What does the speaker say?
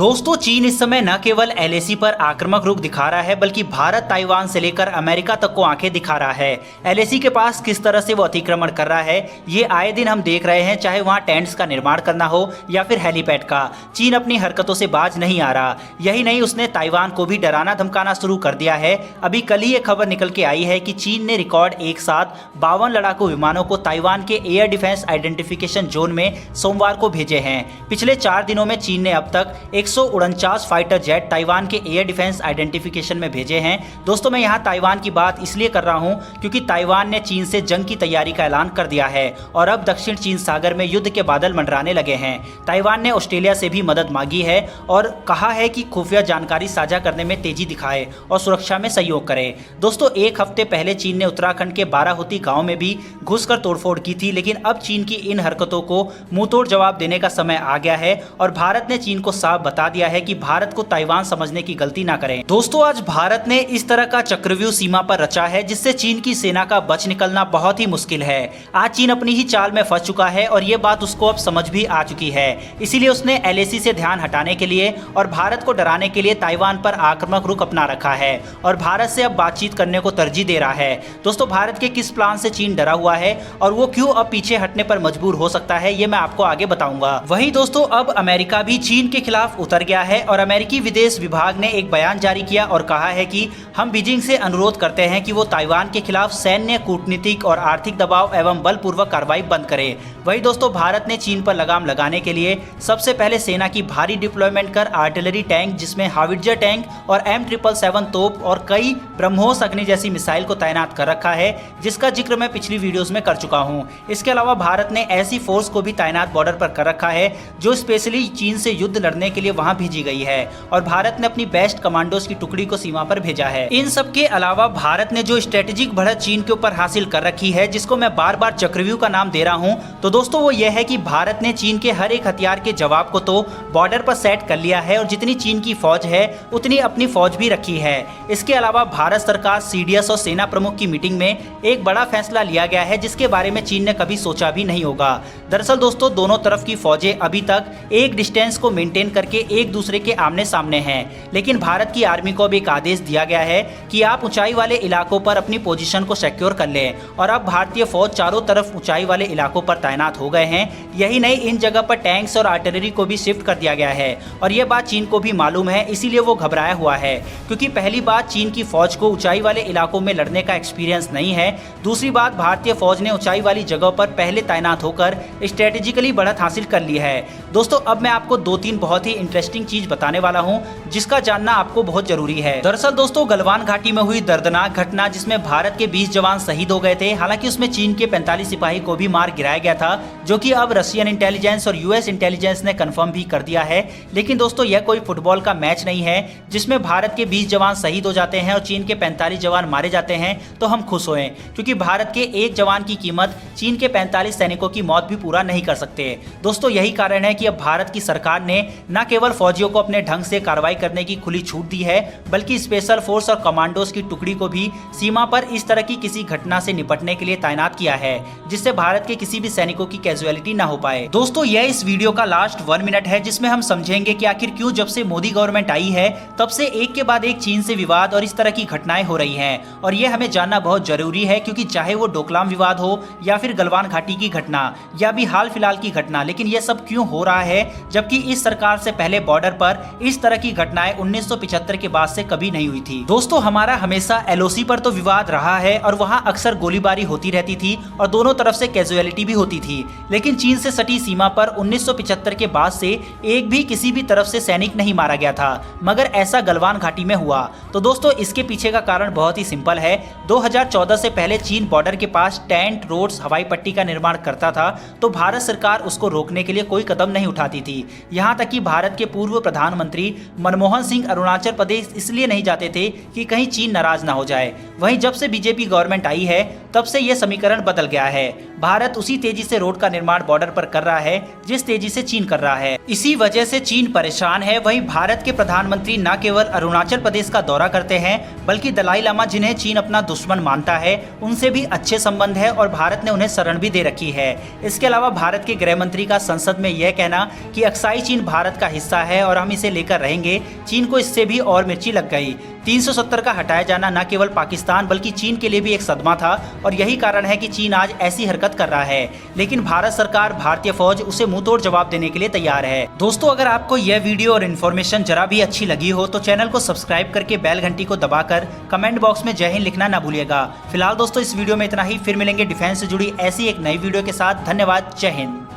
दोस्तों चीन इस समय न केवल एलएसी पर आक्रामक रुख दिखा रहा है बल्कि भारत, ताइवान से लेकर अमेरिका तक को आंखें दिखा रहा है। एलएसी के पास किस तरह से वो अतिक्रमण कर रहा है ये आए दिन हम देख रहे हैं, चाहे वहां टेंट्स का निर्माण करना हो या फिर हेलीपैड का। चीन अपनी हरकतों से बाज नहीं आ रहा। यही नहीं, उसने ताइवान को भी डराना धमकाना शुरू कर दिया है। अभी कल ही ये खबर निकल के आई है कि चीन ने रिकॉर्ड एक साथ 52 लड़ाकू विमानों को ताइवान के एयर डिफेंस आइडेंटिफिकेशन जोन में सोमवार को भेजे हैं। पिछले 4 दिनों में चीन ने अब तक 149 फाइटर जेट ताइवान के एयर डिफेंस आइडेंटिफिकेशन में भेजे हैं। दोस्तों मैं यहाँ ताइवान की बात इसलिए कर रहा हूँ क्योंकि ताइवान ने चीन से जंग की तैयारी का ऐलान कर दिया है और अब दक्षिण चीन सागर में युद्ध के बादल मंडराने लगे हैं। ताइवान ने ऑस्ट्रेलिया से भी मदद मांगी है और कहा है कि खुफिया जानकारी साझा करने में तेजी दिखाए और सुरक्षा में सहयोग करे। दोस्तों एक हफ्ते पहले चीन ने उत्तराखंड के बाराहुती गांव में भी घुसकर तोड़फोड़ की थी, लेकिन अब चीन की इन हरकतों को मुंहतोड़ जवाब देने का समय आ गया है और भारत ने चीन को साफ बता दिया है कि भारत को ताइवान समझने की गलती ना करें। दोस्तों आज भारत ने इस तरह का चक्रव्यूह सीमा पर रचा है जिससे चीन की सेना का बच निकलना बहुत ही मुश्किल है। आज चीन अपनी ही चाल में फंस चुका है और ये बात उसको अब समझ भी आ चुकी है। इसीलिए उसने एलएसी से ध्यान हटाने के लिए और भारत को डराने के लिए ताइवान पर आक्रामक रुख अपना रखा है और भारत से अब बातचीत करने को तरजीह दे रहा है। दोस्तों भारत के किस प्लान से चीन डरा हुआ है और वो क्यों अब पीछे हटने पर मजबूर हो सकता है ये मैं आपको आगे बताऊंगा। वहीं दोस्तों अब अमेरिका भी चीन के खिलाफ उतर गया है और अमेरिकी विदेश विभाग ने एक बयान जारी किया और कहा है कि हम बीजिंग से अनुरोध करते हैं कि वो ताइवान के खिलाफ सैन्य, कूटनीतिक और आर्थिक दबाव एवं बलपूर्वक कार्रवाई बंद करे। वहीं दोस्तों भारत ने चीन पर लगाम लगाने के लिए सबसे पहले सेना की भारी डिप्लॉयमेंट कर आर्टिलरी टैंक जिसमें हावित्जर टैंक और M777 तोप और कई ब्रह्मोस अग्नि जैसी मिसाइल को तैनात कर रखा है, जिसका जिक्र मैं पिछली वीडियोस में कर चुका हूं। इसके अलावा भारत ने ऐसी फोर्स को भी तैनात बॉर्डर पर कर रखा है जो स्पेशली चीन से युद्ध लड़ने के लिए वहां भेजी गई है और भारत ने अपनी बेस्ट कमांडोज की टुकड़ी को सीमा पर भेजा है। इन सब के अलावा भारत ने जो स्ट्रेटेजिक बढ़त चीन के ऊपर हासिल कर रखी है, जिसको मैं बार बार चक्रव्यूह का नाम दे रहा हूं, तो दोस्तों वो ये है कि भारत ने चीन के हर एक हथियार के जवाब को तो बॉर्डर पर सेट कर लिया है और जितनी चीन की फौज है उतनी अपनी फौज भी रखी है। इसके अलावा भारत सरकार सीडीएस और सेना प्रमुख की मीटिंग में एक बड़ा फैसला लिया गया है जिसके बारे में चीन ने कभी सोचा भी नहीं होगा। दरअसल दोस्तों दोनों तरफ की फौजें अभी तक एक डिस्टेंस को मेंटेन करके एक दूसरे के आमने सामने हैं, लेकिन भारत की आर्मी को अब एक आदेश दिया गया है कि आप ऊंचाई वाले इलाकों पर अपनी पोजीशन को सिक्योर कर लें और अब भारतीय फौज चारों तरफ ऊंचाई वाले इलाकों पर तैनात हो गए हैं। यही नहीं, इन जगह पर टैंक्स और आर्टिलरी को भी शिफ्ट कर दिया गया है और यह बात चीन को भी मालूम है, इसीलिए वो घबराया हुआ है क्योंकि पहली बात चीन की फौज को ऊंचाई वाले इलाकों में लड़ने का एक्सपीरियंस नहीं है। दूसरी बात भारतीय फौज ने ऊंचाई वाली जगहों पर पहले तैनात होकर स्ट्रेटेजिकली बढ़त हासिल कर ली है। दोस्तों अब मैं आपको 2-3 बहुत ही इंटरेस्टिंग चीज बताने वाला हूं जिसका जानना आपको बहुत जरूरी है। दरअसल दोस्तों गलवान घाटी में हुई दर्दनाक घटना जिसमें भारत के 20 जवान शहीद हो गए थे, हालांकि उसमें चीन के 45 सिपाही को भी मार गिराया गया था, जो कि अब रशियन इंटेलिजेंस और यूएस इंटेलिजेंस ने कंफर्म भी कर दिया है। लेकिन दोस्तों यह कोई फुटबॉल का मैच नहीं है जिसमें भारत के 20 जवान शहीद हो जाते हैं और चीन के 45 जवान मारे जाते हैं तो हम खुश होएं, क्योंकि भारत के एक जवान की कीमत चीन के 45 सैनिकों की मौत भी पूरा नहीं कर सकते। दोस्तों यही कारण है कि अब भारत की सरकार ने न केवल फौजियों को अपने ढंग से कार्रवाई करने की खुली छूट दी है, बल्कि स्पेशल फोर्स और कमांडोज की टुकड़ी को भी सीमा पर इस तरह की किसी घटना से निपटने के लिए तैनात किया है जिससे भारत के किसी भी सैनिकों की कैजुअलिटी ना हो पाए। दोस्तों यह इस वीडियो का लास्ट 1 मिनट है जिसमें हम समझेंगे कि आखिर क्यों जब से मोदी गवर्नमेंट आई है तब से एक के बाद एक चीन से विवाद और इस तरह की घटनाएं हो रही हैं और ये हमें जानना बहुत जरूरी है, क्योंकि चाहे वो डोकलाम विवाद हो या फिर गलवान घाटी की घटना या भी हाल फिलहाल की घटना, लेकिन ये सब क्यों हो रहा है जबकि इस सरकार से पहले बॉर्डर पर इस तरह की घटनाएं 1975 के बाद से कभी नहीं हुई थी। दोस्तों हमारा हमेशा एलओसी पर तो विवाद रहा है और वहां अक्सर गोलीबारी होती रहती थी और दोनों तरफ से कैजुअलिटी भी होती थी, लेकिन चीन से सटी सीमा पर 1975 के बाद से एक भी किसी भी तरफ से सैनिक नहीं मारा गया था, मगर ऐसा गलवान घाटी में हुआ। तो दोस्तों इसके पीछे का कारण बहुत ही सिंपल है। 2014 से पहले चीन बॉर्डर के पास टेंट, रोड्स, हवाई पट्टी का निर्माण करता था तो भारत सरकार उसको रोकने के लिए कोई कदम नहीं उठाती थी। यहाँ तक कि भारत के पूर्व प्रधानमंत्री मनमोहन सिंह अरुणाचल प्रदेश इसलिए नहीं जाते थे कि कहीं चीन नाराज ना हो जाए। वहीं जब से बीजेपी गवर्नमेंट आई है तब से यह समीकरण बदल गया है। भारत उसी तेजी से रोड का निर्माण बॉर्डर पर कर रहा है जिस तेजी से चीन कर रहा है। इसी वजह से चीन परेशान है। वहीं भारत के प्रधानमंत्री न केवल अरुणाचल प्रदेश का दौरा करते हैं बल्कि दलाई लामा, जिन्हें चीन अपना दुश्मन मानता है, उनसे भी अच्छे संबंध है और भारत ने उन्हें शरण भी दे रखी है। इसके अलावा भारत के गृह मंत्री का संसद में यह कहना कि अक्साई चीन भारत का हिस्सा है और हम इसे लेकर रहेंगे, चीन को इससे भी और मिर्ची लग गई। 370 का हटाया जाना न केवल पाकिस्तान बल्कि चीन के लिए भी एक सदमा था और यही कारण है कि चीन आज ऐसी हरकत कर रहा है। लेकिन भारत सरकार, भारतीय फौज उसे मुंहतोड़ जवाब देने के लिए तैयार है। दोस्तों, अगर आपको यह वीडियो और इन्फॉर्मेशन जरा भी अच्छी लगी हो तो चैनल को सब्सक्राइब करके बेल घंटी को दबाकर कमेंट बॉक्स में जय हिंद लिखना ना भूलिएगा। फिलहाल दोस्तों, इस वीडियो में इतना ही। फिर मिलेंगे डिफेंस से जुड़ी ऐसी एक नई वीडियो के साथ। धन्यवाद। जय हिंद।